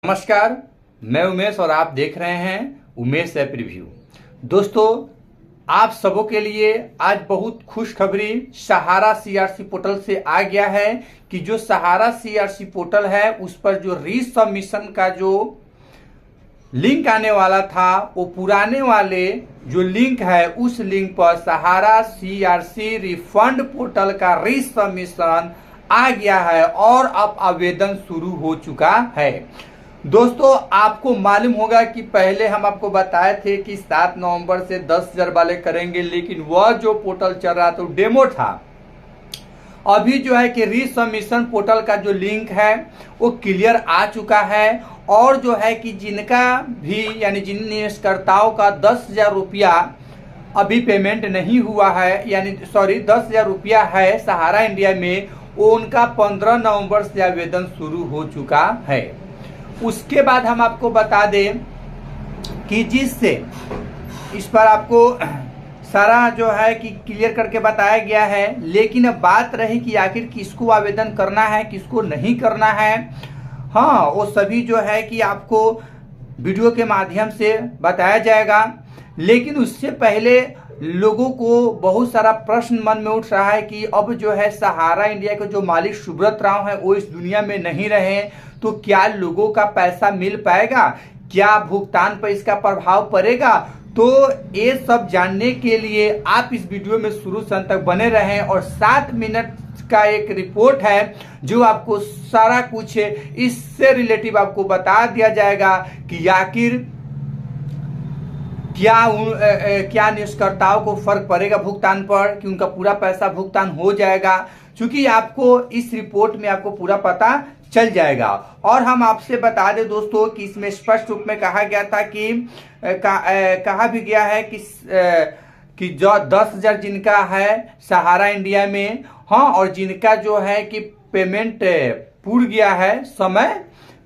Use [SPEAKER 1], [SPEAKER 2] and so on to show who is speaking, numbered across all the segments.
[SPEAKER 1] नमस्कार, मैं उमेश और आप देख रहे हैं उमेश ऐप रिव्यू। दोस्तों, आप सबों के लिए आज बहुत खुशखबरी सहारा सीआरसी पोर्टल से आ गया है कि जो सहारा सीआरसी पोर्टल है उस पर जो रीसबमिशन का जो लिंक आने वाला था वो पुराने वाले जो लिंक है उस लिंक पर सहारा सीआरसी रिफंड पोर्टल का रीसबमिशन आ गया है और अब आवेदन शुरू हो चुका है। दोस्तों, आपको मालूम होगा कि पहले हम आपको बताए थे कि 7 नवंबर से 10,000 वाले करेंगे, लेकिन वह जो पोर्टल चल रहा था वो डेमो था। अभी जो है कि रीसबमिशन पोर्टल का जो लिंक है वो क्लियर आ चुका है और जो है कि जिनका भी यानी जिन निवेशकर्ताओं का 10,000 रुपया अभी पेमेंट नहीं हुआ है, यानी 10,000 रुपया है सहारा इंडिया में, वो उनका 15 नवंबर से आवेदन शुरू हो चुका है। उसके बाद हम आपको बता दें कि जिससे इस पर आपको सारा जो है कि क्लियर करके बताया गया है, लेकिन अब बात रही कि आखिर किसको आवेदन करना है किसको नहीं करना है। हाँ, वो सभी जो है कि आपको वीडियो के माध्यम से बताया जाएगा, लेकिन उससे पहले लोगों को बहुत सारा प्रश्न मन में उठ रहा है कि अब जो है सहारा इंडिया के जो मालिक सुब्रत राव है वो इस दुनिया में नहीं रहे, तो क्या लोगों का पैसा मिल पाएगा, क्या भुगतान पर इसका प्रभाव पड़ेगा। तो ये सब जानने के लिए आप इस वीडियो में शुरू से अंत तक बने रहें और 7 मिनट का एक रिपोर्ट है जो आपको सारा कुछ इससे रिलेटिव आपको बता दिया जाएगा कि आखिर क्या निवेशकर्ताओं को फर्क पड़ेगा भुगतान पर, कि उनका पूरा पैसा भुगतान हो जाएगा, क्योंकि आपको इस रिपोर्ट में आपको पूरा पता चल जाएगा। और हम आपसे बता दें दोस्तों कि इसमें स्पष्ट रूप में कहा गया था कि कहा भी गया है कि जो 10,000 जिनका है सहारा इंडिया में, हाँ, और जिनका जो है कि पेमेंट पूर गया है, समय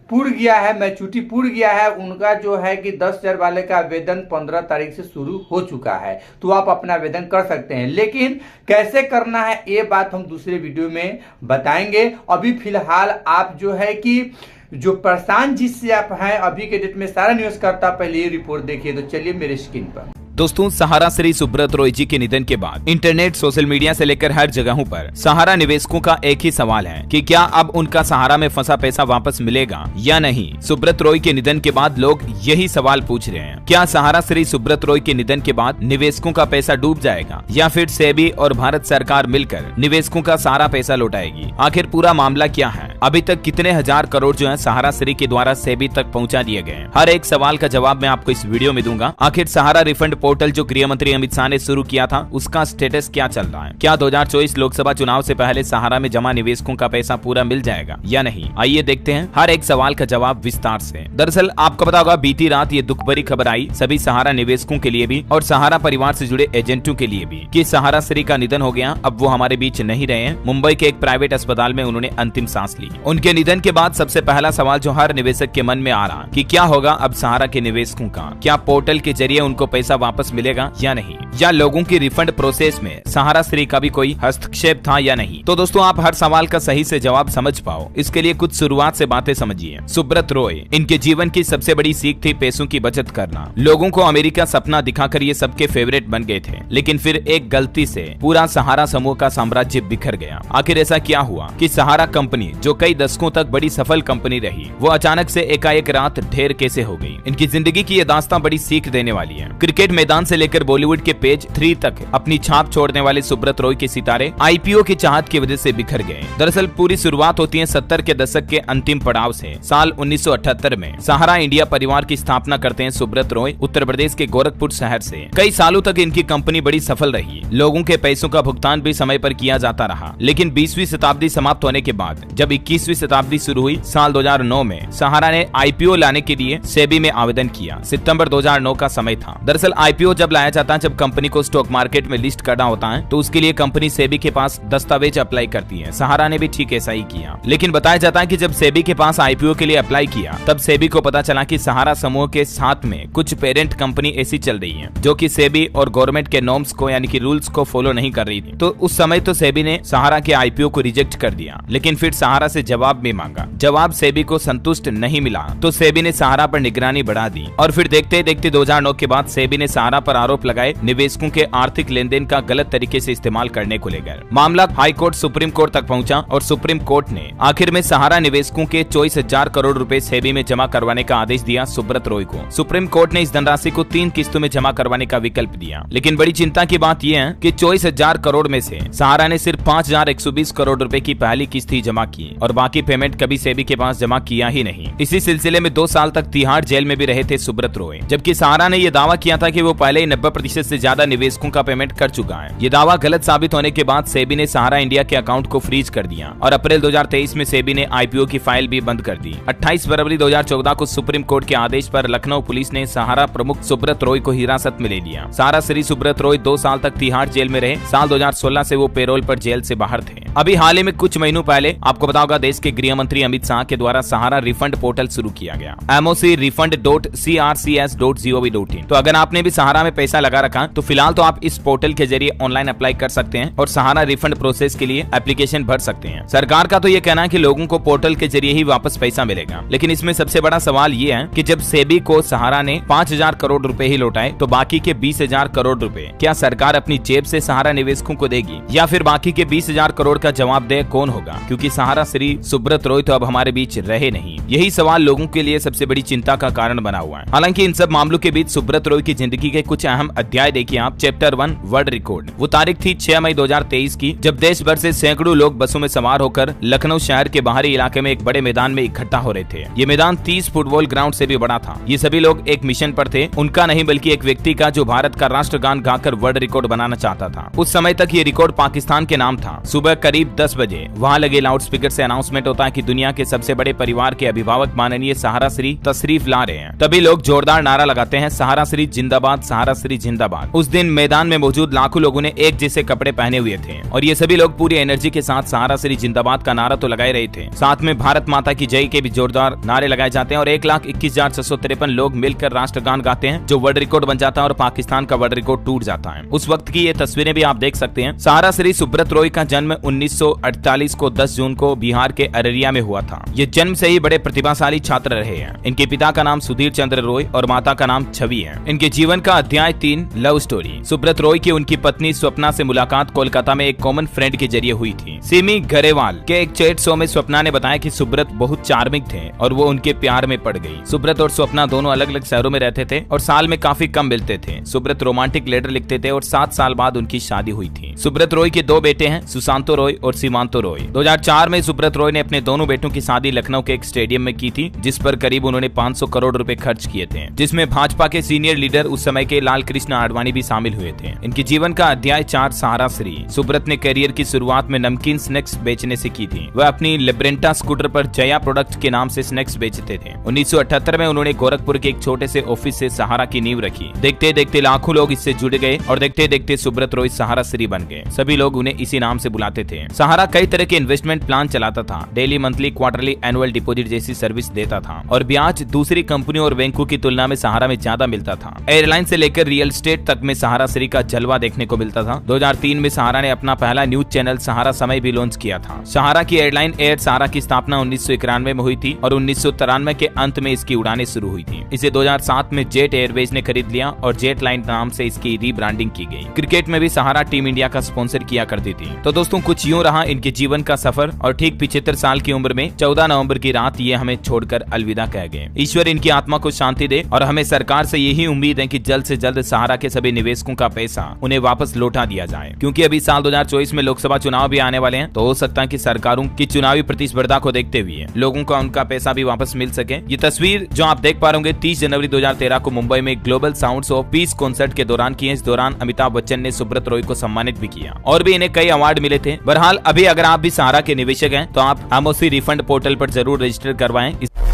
[SPEAKER 1] पूर गया है, मैच्योरिटी पूर गया है, उनका जो है कि 10,000 वाले का आवेदन 15 तारीख से शुरू हो चुका है, तो आप अपना आवेदन कर सकते हैं। लेकिन कैसे करना है ये बात हम दूसरे वीडियो में बताएंगे। अभी फिलहाल आप जो है कि जो परेशान जिससे आप हैं अभी के डेट में सारा न्यूज करता, पहले ये रिपोर्ट देखिए। तो चलिए मेरे स्क्रीन पर।
[SPEAKER 2] दोस्तों, सहारा श्री सुब्रत रॉय जी के निधन के बाद इंटरनेट, सोशल मीडिया से लेकर हर जगहों पर सहारा निवेशकों का एक ही सवाल है कि क्या अब उनका सहारा में फंसा पैसा वापस मिलेगा या नहीं। सुब्रत रॉय के निधन के बाद लोग यही सवाल पूछ रहे हैं, क्या सहारा श्री सुब्रत रॉय के निधन के बाद निवेशकों का पैसा डूब जाएगा या फिर सेबी और भारत सरकार मिलकर निवेशकों का सारा पैसा लौटाएगी। आखिर पूरा मामला क्या है, अभी तक कितने हजार करोड़ जो है सहारा श्री के द्वारा सेबी तक पहुँचा दिए गए। हर एक सवाल का जवाब मैं आपको इस वीडियो में दूंगा। आखिर सहारा रिफंड पोर्टल जो गृह मंत्री अमित शाह ने शुरू किया था उसका स्टेटस क्या चल रहा है, क्या 2024 लोकसभा चुनाव से पहले सहारा में जमा निवेशकों का पैसा पूरा मिल जाएगा या नहीं। आइए देखते हैं हर एक सवाल का जवाब विस्तार से। दरअसल आपको पता होगा बीती रात ये दुख भरी खबर आई सभी सहारा निवेशकों के लिए भी और सहारा परिवार से जुड़े एजेंटों के लिए भी कि सहारा श्री का निधन हो गया, अब वो हमारे बीच नहीं रहे हैं। मुंबई के एक प्राइवेट अस्पताल में उन्होंने अंतिम सांस ली। उनके निधन के बाद सबसे पहला सवाल जो हर निवेशक के मन में आ रहा कि क्या होगा अब सहारा के निवेशकों का, क्या पोर्टल के जरिए उनको पैसा वापस मिलेगा या नहीं, या लोगों की रिफंड प्रोसेस में सहारा श्री का भी कोई हस्तक्षेप था या नहीं। तो दोस्तों, आप हर सवाल का सही से जवाब समझ पाओ इसके लिए कुछ शुरुआत से बातें समझिए। सुब्रत रॉय, इनके जीवन की सबसे बड़ी सीख थी पैसों की बचत करना। लोगों को अमेरिका सपना दिखाकर ये सबके फेवरेट बन गए थे, लेकिन फिर एक गलती से पूरा सहारा समूह का साम्राज्य बिखर गया। आखिर ऐसा क्या हुआ कि सहारा कंपनी जो कई दशकों तक बड़ी सफल कंपनी रही, वो अचानक से एकाएक रात ढेर कैसे हो गई। इनकी जिंदगी की ये दास्तां बड़ी सीख देने वाली है। क्रिकेट मैदान से लेकर बॉलीवुड के पेज 3 तक अपनी छाप छोड़ने वाले सुब्रत रॉय के सितारे आईपीओ की चाहत की वजह से बिखर गए। दरअसल पूरी शुरुआत होती है 70 के दशक के अंतिम पड़ाव से। साल 1978 में सहारा इंडिया परिवार की स्थापना करते हैं सुब्रत रॉय उत्तर प्रदेश के गोरखपुर शहर से। कई सालों तक इनकी कंपनी बड़ी सफल रही, लोगों के पैसों का भुगतान भी समय पर किया जाता रहा। लेकिन 20वीं शताब्दी समाप्त होने के बाद जब 21वीं शताब्दी शुरू हुई, साल 2009 में सहारा ने आईपीओ लाने के लिए सेबी में आवेदन किया। सितंबर 2009 का समय था। दरअसल आईपीओ जब लाया जाता है, जब कंपनी को स्टॉक मार्केट में लिस्ट करना होता है, तो उसके लिए कंपनी सेबी के पास दस्तावेज अप्लाई करती है। सहारा ने भी ठीक ऐसा ही किया। लेकिन बताया जाता है कि जब सेबी के पास आईपीओ के लिए अप्लाई किया, तब सेबी को पता चला कि सहारा समूह के साथ में कुछ पेरेंट कंपनी ऐसी चल रही है जो कि सेबी और गवर्नमेंट के नॉर्म्स को यानी कि रूल्स को फॉलो नहीं कर रही थी। तो उस समय तो सेबी ने सहारा के आईपीओ को रिजेक्ट कर दिया, लेकिन फिर सहारा से जवाब भी मांगा। जवाब सेबी को संतुष्ट नहीं मिला तो सेबी ने सहारा पर निगरानी बढ़ा दी और फिर देखते देखते 2009 के बाद सेबी ने सहारा पर आरोप लगाए निवेशकों के आर्थिक लेन देन का गलत तरीके से इस्तेमाल करने को लेकर। मामला हाई कोर्ट सुप्रीम कोर्ट तक पहुंचा और सुप्रीम कोर्ट ने आखिर में सहारा निवेशकों के 24,000 करोड़ रुपए सेबी में जमा करवाने का आदेश दिया सुब्रत रॉय को। सुप्रीम कोर्ट ने इस धनराशि को 3 किस्तों में जमा करवाने का विकल्प दिया। लेकिन बड़ी चिंता की बात यह है कि 24,000 करोड़ में से सहारा ने सिर्फ 5,120 करोड़ रुपए की पहली किस्त ही जमा की और बाकी पेमेंट कभी सेबी के पास जमा किया ही नहीं। इसी सिलसिले में 2 साल तक तिहाड़ जेल में भी रहे थे सुब्रत रॉय, जबकि सहारा ने यह दावा किया था कि वो पहले ही 90% से ज्यादा निवेशकों का पेमेंट कर चुका है। ये दावा गलत साबित होने के बाद सेबी ने सहारा इंडिया के अकाउंट को फ्रीज कर दिया और अप्रैल 2023 में सेबी ने आईपीओ की फाइल भी बंद कर दी। 28 फरवरी 2014 को सुप्रीम कोर्ट के आदेश पर लखनऊ पुलिस ने सहारा प्रमुख सुब्रत रॉय को हिरासत में ले लिया। सहारा श्री सुब्रत रॉय 2 साल तक तिहाड़ जेल में रहे। साल 2016 से वो पेरोल पर जेल से बाहर थे। अभी हाल ही में कुछ महीनों पहले आपको पता होगा, देश के गृह मंत्री अमित शाह के द्वारा सहारा रिफंड पोर्टल शुरू किया गया, moc-refund.crcs.gov.in। तो अगर आपने भी सहारा में पैसा लगा रखा तो फिलहाल तो आप इस पोर्टल के जरिए ऑनलाइन अप्लाई कर सकते हैं और सहारा रिफंड प्रोसेस के लिए एप्लीकेशन भर सकते हैं। सरकार का तो ये कहना है कि लोगों को पोर्टल के जरिए ही वापस पैसा मिलेगा, लेकिन इसमें सबसे बड़ा सवाल ये है कि जब सेबी को सहारा ने 5,000 करोड़ रुपए ही लौटाए तो बाकी के 20,000 करोड़ रुपए क्या सरकार अपनी जेब से सहारा निवेशकों को देगी या फिर बाकी के 20,000 करोड़ का जवाबदेह कौन होगा? क्योंकि सहारा श्री सुब्रत रॉय तो अब हमारे बीच रहे नहीं। यही सवाल लोगों के लिए सबसे बड़ी चिंता का कारण बना हुआ है। हालांकि इन सब मामलों के बीच सुब्रत रॉय की जिंदगी के कुछ अहम अध्याय देखिए आप। Chapter 1 world record. वो तारीख थी 6 मई 2023 की, जब देश भर से सैकड़ों लोग बसों में सवार होकर लखनऊ शहर के बाहरी इलाके में एक बड़े मैदान में इकट्ठा हो रहे थे। ये मैदान 30 फुटबॉल ग्राउंड से भी बड़ा था। ये सभी लोग एक मिशन पर थे, उनका नहीं बल्कि एक व्यक्ति का, जो भारत का राष्ट्रगान गाकर वर्ल्ड रिकॉर्ड बनाना चाहता था। उस समय तक ये रिकॉर्ड पाकिस्तान के नाम था। सुबह करीब 10 बजे वहाँ लगे लाउड स्पीकर से अनाउंसमेंट होता है कि दुनिया के सबसे बड़े परिवार के अभिभावक माननीय सहारा श्री तशरीफ ला रहे हैं। तभी लोग जोरदार नारा लगाते हैं, सहारा श्री जिंदाबाद, सहारा श्री जिंदाबाद। उस दिन मैदान में मौजूद लाखों लोगों ने एक जैसे कपड़े पहने हुए थे और ये सभी लोग पूरी एनर्जी के साथ सहारा श्री जिंदाबाद का नारा तो लगाए रहे थे, साथ में भारत माता की जय के भी जोरदार नारे लगाए जाते हैं और 1,21,653 लोग मिलकर राष्ट्रगान गाते हैं, जो वर्ल्ड रिकॉर्ड बन जाता है और पाकिस्तान का वर्ल्ड रिकॉर्ड टूट जाता है। उस वक्त की ये तस्वीरें भी आप देख सकते हैं। सहारा श्री सुब्रत रॉय का जन्म 1948 को 10 जून को बिहार के अररिया में हुआ था। ये जन्म से ही बड़े प्रतिभाशाली छात्र रहे हैं। इनके पिता का नाम सुधीर चंद्र रॉय और माता का नाम छवि है। इनके जीवन का अध्याय 3 लव स्टोरी। सुब्रत रॉय की उनकी पत्नी स्वप्ना से मुलाकात कोलकाता में एक कॉमन फ्रेंड के जरिए हुई थी। सिमी गरेवाल के एक चैट शो में स्वप्ना ने बताया कि सुब्रत बहुत चार्मिंग थे और वो उनके प्यार में पड़ गई। सुब्रत और स्वप्ना दोनों अलग अलग शहरों में रहते थे और साल में काफी कम मिलते थे। सुब्रत रोमांटिक लेटर लिखते थे और 7 साल बाद उनकी शादी हुई थी। सुब्रत रॉय के 2 बेटे हैं, सुशांतो रॉय और सीमांतो रॉय। 2004 में सुब्रत रॉय ने अपने दोनों बेटों की शादी लखनऊ के एक स्टेडियम में की थी, जिस पर करीब उन्होंने 500 करोड़ रुपए खर्च किए थे, जिसमें भाजपा के सीनियर लीडर उस समय के लाल कृष्ण आडवाणी भी शामिल हुए थे। इनके जीवन का अध्याय 4 सहारा श्री। सुब्रत ने करियर की शुरुआत में नमकीन स्नैक्स बेचने से की थी। वह अपनी लिब्रेंटा स्कूटर पर जया प्रोडक्ट के नाम से स्नैक्स बेचते थे। 1978 में उन्होंने गोरखपुर के एक छोटे से ऑफिस से सहारा की नींव रखी। देखते देखते लाखों लोग इससे जुड़ गए और देखते देखते सुब्रत रॉय सहारा श्री बन गए। सभी लोग उन्हें इसी नाम से बुलाते थे। सहारा कई तरह के इन्वेस्टमेंट प्लान चलाता था, daily, monthly, quarterly, annual deposit जैसी सर्विस देता था और ब्याज दूसरी कंपनियों और बैंकों की तुलना में सहारा में ज्यादा मिलता था। एयरलाइन से लेकर रियल एस्टेट तक में सहारा श्री का जलवा देखने को मिलता था। 2003 में सहारा ने अपना पहला न्यूज चैनल सहारा समय भी लॉन्च किया था। सहारा की एयरलाइन एयर सहारा की स्थापना 1991 में हुई थी और 1993 के अंत में इसकी उड़ानें शुरू हुई थी। इसे 2007 में जेट एयरवेज ने खरीद लिया और जेट लाइन नाम से इसकी रीब्रांडिंग की गई। क्रिकेट में भी सहारा टीम इंडिया का स्पॉन्सर किया करती थी। तो दोस्तों, कुछ यूं रहा इनके जीवन का सफर और ठीक 75 साल की उम्र में 14 नवंबर की रात ये हमें छोड़कर अलविदा कह गए। ईश्वर इनकी आत्मा को शांति दे और हमें सरकार से यही उम्मीद है कि जल्द से जल्द सहारा के सभी निवेशकों का पैसा उन्हें वापस लौटा दिया जाए, क्योंकि अभी साल 2024 में लोकसभा चुनाव भी आने वाले हैं। तो हो सकता है कि सरकारों की चुनावी प्रतिस्पर्धा को देखते हुए लोगों को उनका पैसा भी वापस मिल सके। ये तस्वीर जो आप देख पा रहे होंगे 30 जनवरी 2013 को मुंबई में global sounds of peace concert के दौरान की है। इस दौरान अमिताभ बच्चन ने सुब्रत रॉय को सम्मानित भी किया और भी इन्हें कई अवार्ड मिले थे। बहरहाल अभी अगर आप भी सहारा के निवेशक हैं तो आप मोसी रिफंड पोर्टल पर जरूर रजिस्टर करवाएं।